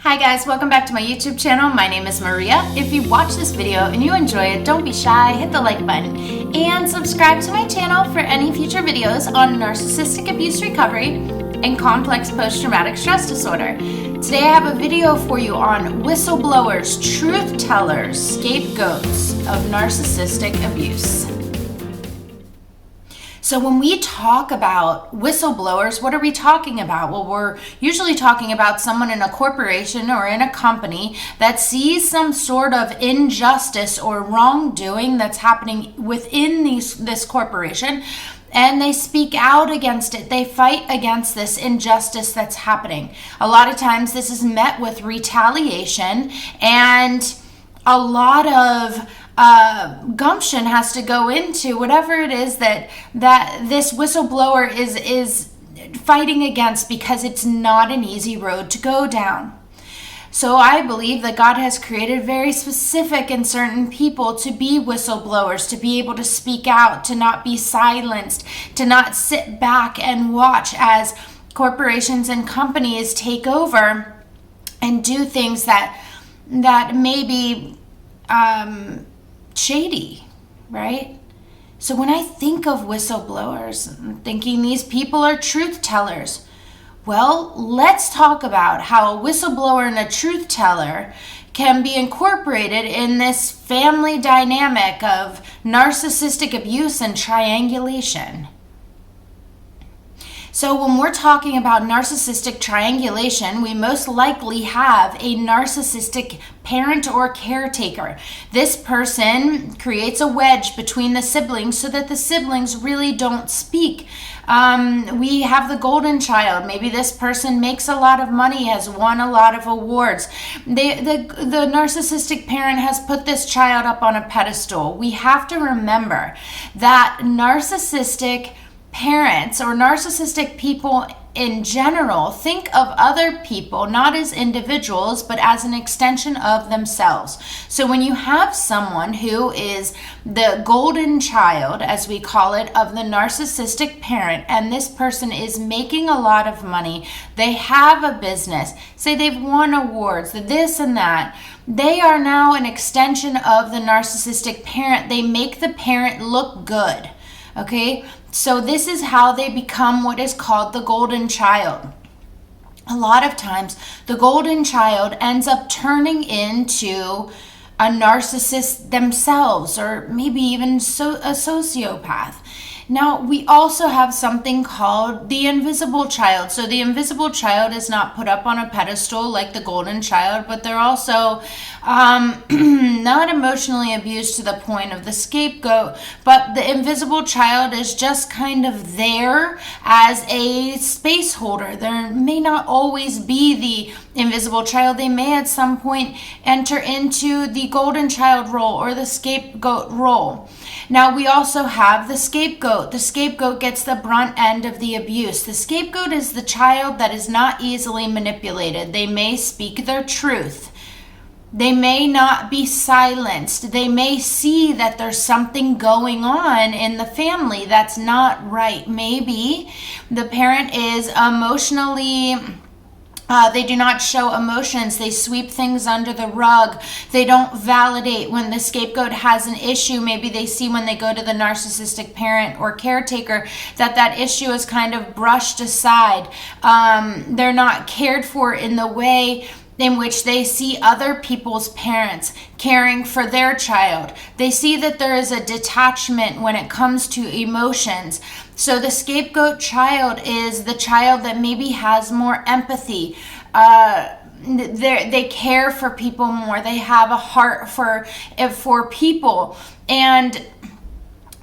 Hi guys, welcome back to my YouTube channel. My name is Maria. If you watch this video and you enjoy it, don't be shy, hit the like button and subscribe to my channel for any future videos on narcissistic abuse recovery and complex post-traumatic stress disorder. Today I have a video for you on whistleblowers, truth tellers, scapegoats of narcissistic abuse. So when we talk about whistleblowers, what are we talking about? Well, we're usually talking about someone in a corporation or in a company that sees some sort of injustice or wrongdoing that's happening within this corporation, and they speak out against it. They fight against this injustice that's happening. A lot of times this is met with retaliation, and a lot of gumption has to go into whatever it is that this whistleblower is fighting against, because it's not an easy road to go down. So I believe that God has created very specific and certain people to be whistleblowers, to be able to speak out, to not be silenced, to not sit back and watch as corporations and companies take over and do things that may be shady, right? So when I think of whistleblowers, I'm thinking these people are truth tellers. Well, let's talk about how a whistleblower and a truth teller can be incorporated in this family dynamic of narcissistic abuse and triangulation. So when we're talking about narcissistic triangulation, we most likely have a narcissistic parent or caretaker. This person creates a wedge between the siblings so that the siblings really don't speak. We have the golden child. Maybe this person makes a lot of money, has won a lot of awards. The narcissistic parent has put this child up on a pedestal. We have to remember that narcissistic parents or narcissistic people in general think of other people not as individuals but as an extension of themselves. So when you have someone who is the golden child, as we call it, of the narcissistic parent, and this person is making a lot of money, they have a business, say they've won awards, this and that, they are now an extension of the narcissistic parent. They make the parent look good. Okay, so this is how they become what is called the golden child. A lot of times, the golden child ends up turning into a narcissist themselves, or maybe even a sociopath. Now, we also have something called the invisible child. So the invisible child is not put up on a pedestal like the golden child, but they're also not emotionally abused to the point of the scapegoat. But the invisible child is just kind of there as a space holder. There may not always be the invisible child. They may at some point enter into the golden child role or the scapegoat role. Now, we also have the scapegoat. The scapegoat gets the brunt end of the abuse. The scapegoat is the child that is not easily manipulated. They may speak their truth. They may not be silenced. They may see that there's something going on in the family that's not right. Maybe the parent is emotionally... they do not show emotions. They sweep things under the rug. They don't validate when the scapegoat has an issue. Maybe they see when they go to the narcissistic parent or caretaker that issue is kind of brushed aside. They're not cared for in the way in which they see other people's parents caring for their child. They see that there is a detachment when it comes to emotions. So the scapegoat child is the child that maybe has more empathy. They care for people more. They have a heart for people. And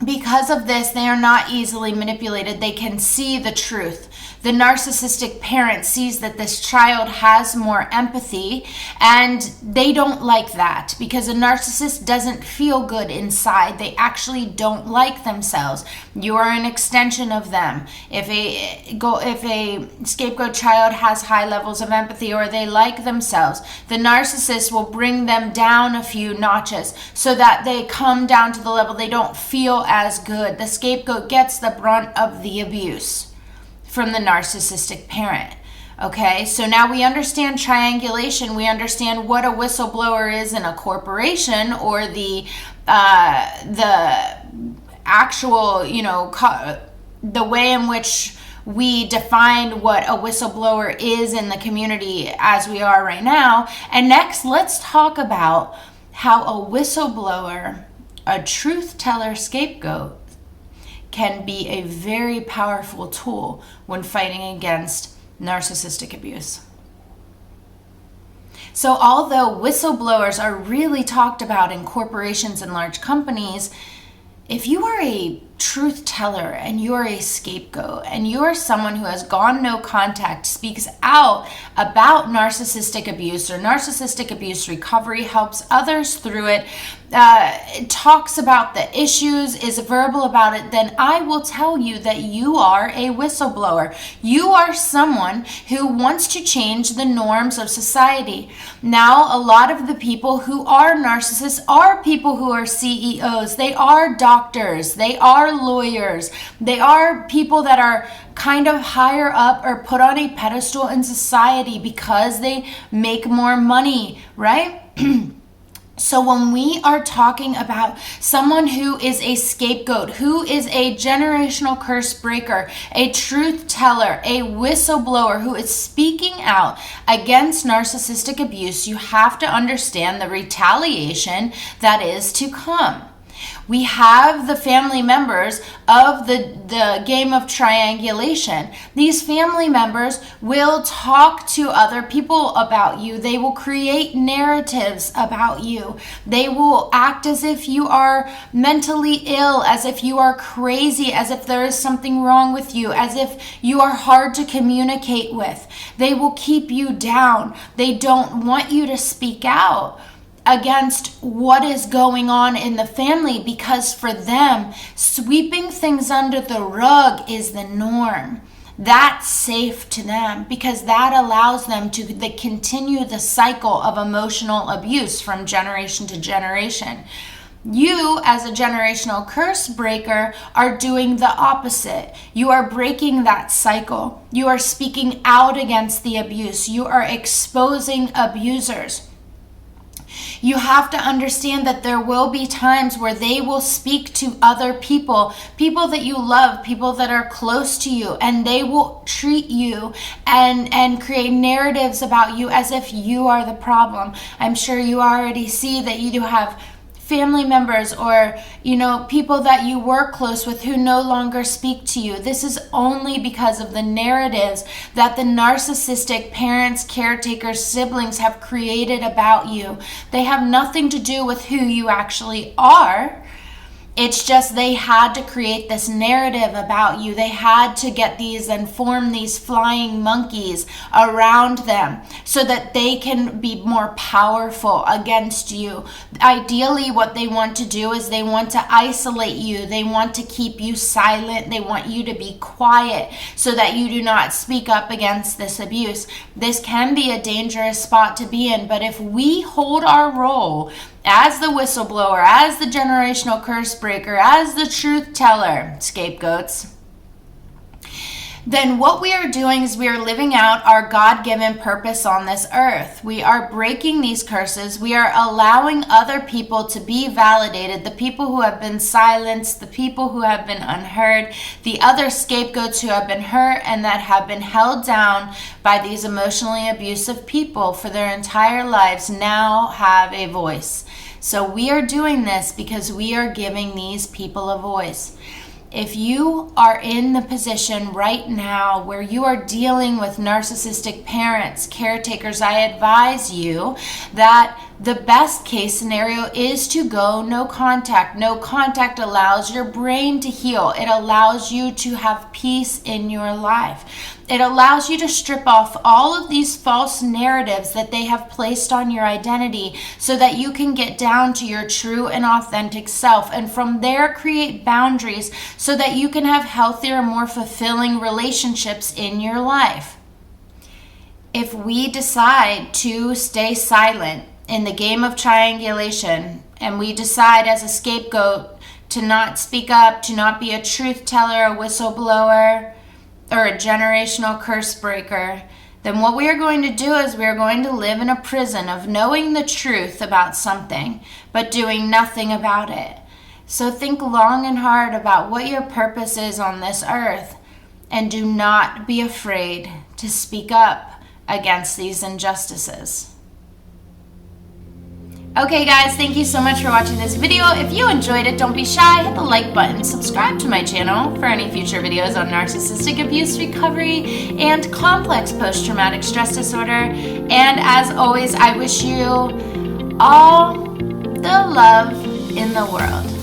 because of this, they are not easily manipulated. They can see the truth. The narcissistic parent sees that this child has more empathy, and they don't like that because a narcissist doesn't feel good inside. They actually don't like themselves. You are an extension of them. If a scapegoat child has high levels of empathy or they like themselves, the narcissist will bring them down a few notches so that they come down to the level they don't feel as good. The scapegoat gets the brunt of the abuse from the narcissistic parent. Okay, so now we understand triangulation. We understand what a whistleblower is in a corporation, or the actual, the way in which we define what a whistleblower is in the community as we are right now. And next, let's talk about how a whistleblower, a truth teller scapegoat, can be a very powerful tool when fighting against narcissistic abuse. So although whistleblowers are really talked about in corporations and large companies, if you are a truth teller and you're a scapegoat and you're someone who has gone no contact, speaks out about narcissistic abuse or narcissistic abuse recovery, helps others through it, talks about the issues, is verbal about it, then I will tell you that you are a whistleblower. You are someone who wants to change the norms of society. Now, a lot of the people who are narcissists are people who are CEOs. They are doctors. They are lawyers. They are people that are kind of higher up or put on a pedestal in society because they make more money, right? So when we are talking about someone who is a scapegoat, who is a generational curse breaker, a truth teller, a whistleblower who is speaking out against narcissistic abuse, you have to understand the retaliation that is to come. We have the family members of the game of triangulation. These family members will talk to other people about you. They will create narratives about you. They will act as if you are mentally ill, as if you are crazy, as if there is something wrong with you, as if you are hard to communicate with. They will keep you down. They don't want you to speak out against what is going on in the family, because for them, sweeping things under the rug is the norm. That's safe to them because that allows them to continue the cycle of emotional abuse from generation to generation. You, as a generational curse breaker, are doing the opposite. You are breaking that cycle. You are speaking out against the abuse. You are exposing abusers. You have to understand that there will be times where they will speak to other people, people that you love, people that are close to you, and they will treat you and create narratives about you as if you are the problem. I'm sure you already see that you do have family members or, people that you work close with who no longer speak to you. This is only because of the narratives that the narcissistic parents, caretakers, siblings have created about you. They have nothing to do with who you actually are. It's just they had to create this narrative about you. They had to get these and form these flying monkeys around them so that they can be more powerful against you. Ideally, what they want to do is they want to isolate you. They want to keep you silent. They want you to be quiet so that you do not speak up against this abuse. This can be a dangerous spot to be in, but if we hold our role as the whistleblower, as the generational curse breaker, as the truth teller, scapegoats, then what we are doing is we are living out our God-given purpose on this earth. We are breaking these curses. We are allowing other people to be validated, the people who have been silenced, the people who have been unheard, the other scapegoats who have been hurt and that have been held down by these emotionally abusive people for their entire lives now have a voice. So we are doing this because we are giving these people a voice. If you are in the position right now where you are dealing with narcissistic parents, caretakers, I advise you that the best case scenario is to go no contact. No contact allows your brain to heal. It allows you to have peace in your life. It allows you to strip off all of these false narratives that they have placed on your identity so that you can get down to your true and authentic self, and from there create boundaries so that you can have healthier, more fulfilling relationships in your life. If we decide to stay silent in the game of triangulation, and we decide as a scapegoat to not speak up, to not be a truth teller, a whistleblower, or a generational curse breaker, then what we are going to do is we are going to live in a prison of knowing the truth about something, but doing nothing about it. So think long and hard about what your purpose is on this earth, and do not be afraid to speak up against these injustices. Okay guys, thank you so much for watching this video. If you enjoyed it, don't be shy, hit the like button, subscribe to my channel for any future videos on narcissistic abuse recovery and complex post-traumatic stress disorder. And as always, I wish you all the love in the world.